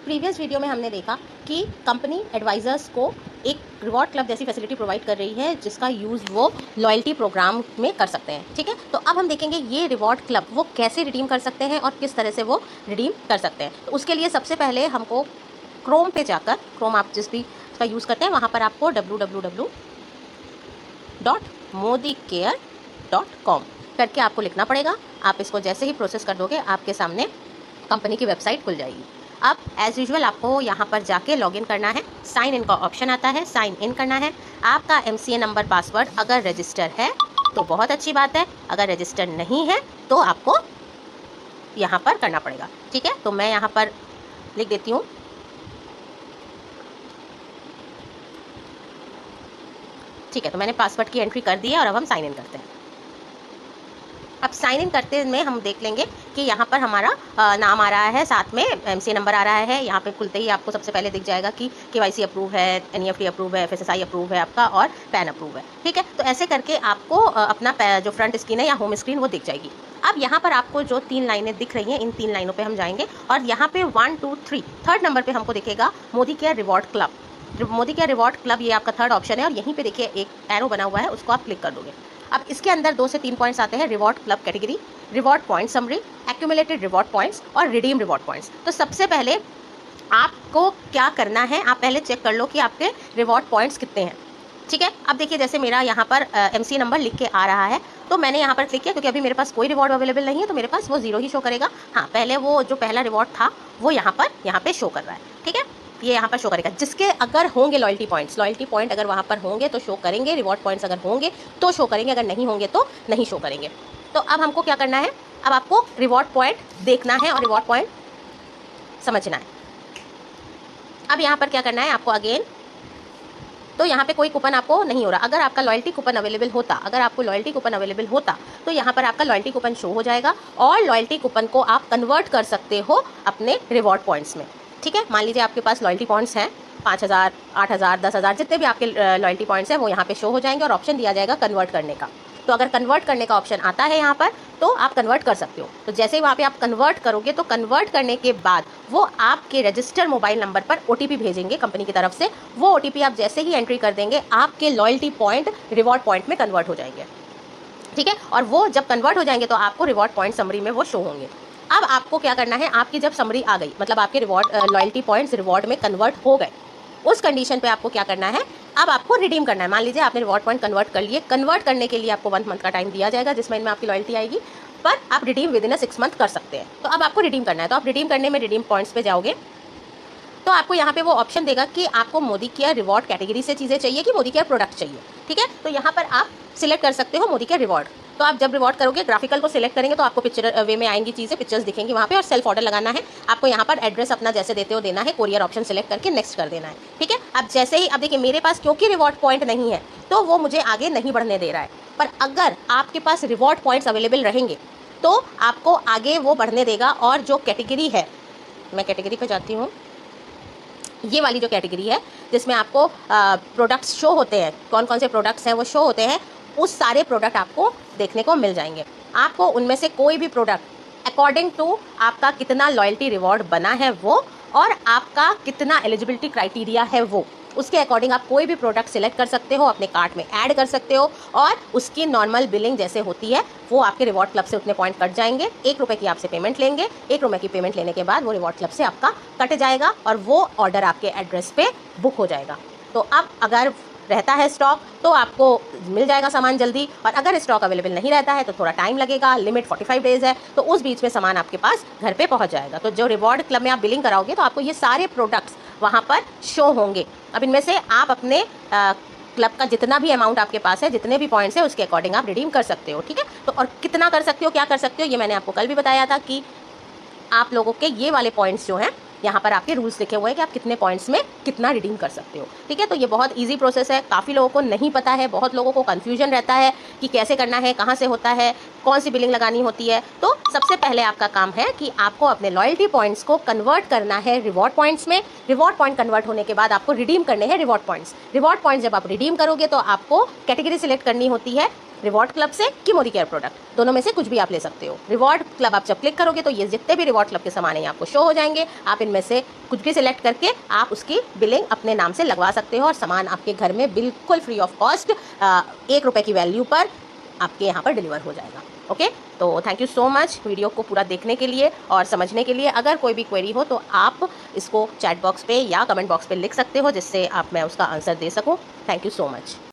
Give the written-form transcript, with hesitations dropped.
Previous video में हमने देखा कि कंपनी एडवाइजर्स को एक रिवॉर्ड क्लब जैसी फैसिलिटी प्रोवाइड कर रही है जिसका यूज़ वो लॉयल्टी प्रोग्राम में कर सकते हैं। ठीक है, तो अब हम देखेंगे ये रिवॉर्ड क्लब वो कैसे रिडीम कर सकते हैं और किस तरह से वो रिडीम कर सकते हैं। तो उसके लिए सबसे पहले हमको क्रोम पे जाकर, क्रोम आप जिस भी का यूज़ करते हैं वहाँ पर आपको www.modicare.com करके आपको लिखना पड़ेगा। आप इसको जैसे ही प्रोसेस कर दोगे आपके सामने कंपनी की वेबसाइट खुल जाएगी। अब एज यूजुअल आपको यहाँ पर जाके लॉगिन करना है। साइन इन का ऑप्शन आता है, साइन इन करना है। आपका MCA नंबर पासवर्ड अगर रजिस्टर है तो बहुत अच्छी बात है, अगर रजिस्टर नहीं है तो आपको यहाँ पर करना पड़ेगा। ठीक है, तो मैं यहाँ पर लिख देती हूँ ठीक है, तो मैंने पासवर्ड की एंट्री कर दी है और अब हम साइन इन करते हैं। अब साइन इन करते में हम देख लेंगे कि यहाँ पर हमारा नाम आ रहा है, साथ में MCA नंबर आ रहा है। यहाँ पे खुलते ही आपको सबसे पहले दिख जाएगा कि KYC अप्रूव है, NEFT अप्रूव है, FSSI अप्रूव है आपका और पैन अप्रूव है। ठीक है, तो ऐसे करके आपको अपना जो फ्रंट स्क्रीन है या होम स्क्रीन वो दिख जाएगी। अब यहाँ पर आपको जो 3 लाइनें दिख रही हैं, इन 3 लाइनों पर हम जाएंगे और यहाँ पे 1 2 3 थर्ड नंबर पर हमको दिखेगा Modi care reward club. Modi care reward club ये आपका थर्ड ऑप्शन है और यहीं पे देखिए एक एरो बना हुआ है, उसको आप क्लिक कर दोगे। अब इसके अंदर 2 से 3 पॉइंट्स आते हैं, reward club category, reward point summary, accumulated reward points और रिडीम रिवॉर्ड पॉइंट्स। तो सबसे पहले आपको क्या करना है, आप पहले चेक कर लो कि आपके रिवॉर्ड पॉइंट्स कितने हैं। ठीक है, अब देखिए जैसे मेरा यहाँ पर MCA नंबर लिख के आ रहा है तो मैंने यहाँ पर क्लिक किया क्योंकि अभी मेरे पास कोई रिवॉर्ड अवेलेबल नहीं है तो मेरे पास वो 0 ही शो करेगा। हाँ, पहले वो जो पहला रिवॉर्ड था वो यहाँ पे शो कर रहा है। ठीक है, ये यहाँ पर शो करेगा। जिसके अगर होंगे लॉयल्टी पॉइंट अगर वहाँ पर होंगे तो शो करेंगे, रिवॉर्ड पॉइंट्स अगर होंगे तो शो करेंगे, अगर नहीं होंगे तो नहीं शो करेंगे। तो अब हमको क्या करना है, अब आपको रिवॉर्ड पॉइंट देखना है और रिवॉर्ड पॉइंट समझना है। अब यहाँ पर क्या करना है आपको, अगेन तो यहाँ पे कोई कूपन आपको नहीं हो रहा। अगर आपका लॉयल्टी कूपन अवेलेबल होता, अगर आपको लॉयल्टी कूपन अवेलेबल होता तो यहाँ पर आपका लॉयल्टी कूपन शो हो जाएगा और लॉयल्टी कूपन को आप कन्वर्ट कर सकते हो अपने रिवॉर्ड पॉइंट्स में। ठीक है, मान लीजिए आपके पास लॉयल्टी पॉइंट्स हैं 5000, 8000, 10,000, जितने भी आपके लॉयल्टी पॉइंट्स हैं वो यहाँ पे शो हो जाएंगे और ऑप्शन दिया जाएगा कन्वर्ट करने का। तो अगर कन्वर्ट करने का ऑप्शन आता है यहाँ पर तो आप कन्वर्ट कर सकते हो। तो जैसे ही वहाँ पे आप कन्वर्ट करोगे तो कन्वर्ट करने के बाद वो आपके रजिस्टर मोबाइल नंबर पर OTP भेजेंगे कंपनी की तरफ से। वो OTP आप जैसे ही एंट्री कर देंगे आपके लॉयल्टी पॉइंट रिवॉर्ड पॉइंट में कन्वर्ट हो जाएंगे। ठीक है, और वो जब कन्वर्ट हो जाएंगे तो आपको रिवॉर्ड पॉइंट समरी में वो शो होंगे। अब आपको क्या करना है, आपकी जब समरी आ गई, मतलब आपके रिवॉर्ड लॉयल्टी पॉइंट्स रिवॉर्ड में कन्वर्ट हो गए, उस कंडीशन पे आपको क्या करना है, अब आपको रिडीम करना है। मान लीजिए आपने रिवॉर्ड पॉइंट कन्वर्ट कर लिए, कन्वर्ट करने के लिए आपको 1 मंथ का टाइम दिया जाएगा जिस महीने में आपकी लॉयल्टी आएगी, पर आप रिडीम विद इन 6 मंथ कर सकते हैं। तो अब आपको रिडीम करना है, तो आप रिडीम करने में रिडीम पॉइंट्स पे जाओगे तो आपको यहाँ पे वो ऑप्शन देगा कि आपको मोदी केयर रिवॉर्ड कैटेगरी से चीज़ें चाहिए कि मोदी केयर प्रोडक्ट चाहिए। ठीक है, तो यहाँ पर आप सिलेक्ट कर सकते हो मोदी केयर रिवॉर्ड। तो आप जब रिवॉर्ड करोगे, ग्राफिकल को सिलेक्ट करेंगे तो आपको पिक्चर वे में आएंगी चीज़ें, पिक्चर्स दिखेंगी वहाँ पे और सेल्फ ऑर्डर लगाना है। आपको यहाँ पर एड्रेस अपना जैसे देते हो देना है, कोरियर ऑप्शन सिलेक्ट करके नेक्स्ट कर देना है। ठीक है, अब जैसे ही, अब देखिए मेरे पास क्योंकि रिवॉर्ड पॉइंट नहीं है तो वो मुझे आगे नहीं बढ़ने दे रहा है, पर अगर आपके पास रिवॉर्ड पॉइंट्स अवेलेबल रहेंगे तो आपको आगे वो बढ़ने देगा। और जो कैटेगरी है, मैं कैटेगरी पर जाती हूँ, ये वाली जो कैटेगरी है जिसमें आपको प्रोडक्ट्स शो होते हैं, कौन कौन से प्रोडक्ट्स हैं वो शो होते हैं, उस सारे प्रोडक्ट आपको देखने को मिल जाएंगे। आपको उनमें से कोई भी प्रोडक्ट अकॉर्डिंग टू आपका कितना लॉयल्टी रिवॉर्ड बना है वो और आपका कितना एलिजिबिलिटी क्राइटेरिया है वो, उसके अकॉर्डिंग आप कोई भी प्रोडक्ट सिलेक्ट कर सकते हो, अपने कार्ट में ऐड कर सकते हो और उसकी नॉर्मल बिलिंग जैसे होती है वो आपके रिवॉर्ड क्लब से उतने पॉइंट कट जाएंगे। 1 रुपये की आपसे पेमेंट लेंगे, 1 रुपये की पेमेंट लेने के बाद वो रिवॉर्ड क्लब से आपका कट जाएगा और वो ऑर्डर आपके एड्रेस पे बुक हो जाएगा। तो अब अगर रहता है स्टॉक तो आपको मिल जाएगा सामान जल्दी, और अगर स्टॉक अवेलेबल नहीं रहता है तो थोड़ा टाइम लगेगा, लिमिट 45 डेज़ है, तो उस बीच में सामान आपके पास घर पे पहुंच जाएगा। तो जो रिवॉर्ड क्लब में आप बिलिंग कराओगे तो आपको ये सारे प्रोडक्ट्स वहाँ पर शो होंगे। अब इनमें से आप अपने क्लब का जितना भी अमाउंट आपके पास है, जितने भी पॉइंट्स है, उसके अकॉर्डिंग आप रिडीम कर सकते हो। ठीक है, तो और कितना कर सकते हो, क्या कर सकते हो, ये मैंने आपको कल भी बताया था कि आप लोगों के ये वाले पॉइंट्स जो हैं यहाँ पर आपके रूल्स लिखे हुए हैं कि आप कितने पॉइंट्स में कितना रिडीम कर सकते हो। ठीक है, तो ये बहुत इजी प्रोसेस है, काफ़ी लोगों को नहीं पता है, बहुत लोगों को कन्फ्यूजन रहता है कि कैसे करना है, कहाँ से होता है, कौन सी बिलिंग लगानी होती है। तो सबसे पहले आपका काम है कि आपको अपने लॉयल्टी पॉइंट्स को कन्वर्ट करना है रिवॉर्ड पॉइंट्स में। रिवॉर्ड पॉइंट कन्वर्ट होने के बाद आपको रिडीम करने हैं रिवॉर्ड पॉइंट्स। रिवॉर्ड पॉइंट्स जब आप रिडीम करोगे तो आपको कैटेगरी सिलेक्ट करनी होती है रिवॉर्ड क्लब से कि मोदी केयर प्रोडक्ट, दोनों में से कुछ भी आप ले सकते हो। रिवॉर्ड क्लब आप जब क्लिक करोगे तो ये जितने भी रिवॉर्ड क्लब के सामान हैं आपको शो हो जाएंगे। आप इनमें से कुछ भी सिलेक्ट करके आप उसकी बिलिंग अपने नाम से लगवा सकते हो और सामान आपके घर में बिल्कुल फ्री ऑफ कॉस्ट 1 रुपये की वैल्यू पर आपके यहाँ पर डिलीवर हो जाएगा। ओके, तो thank you so much video को पूरा देखने के लिए और समझने के लिए। अगर कोई भी क्वेरी हो तो आप इसको चैट बॉक्स पे या कमेंट बॉक्स पे लिख सकते हो, जिससे मैं उसका आंसर दे सकूँ। Thank you so much.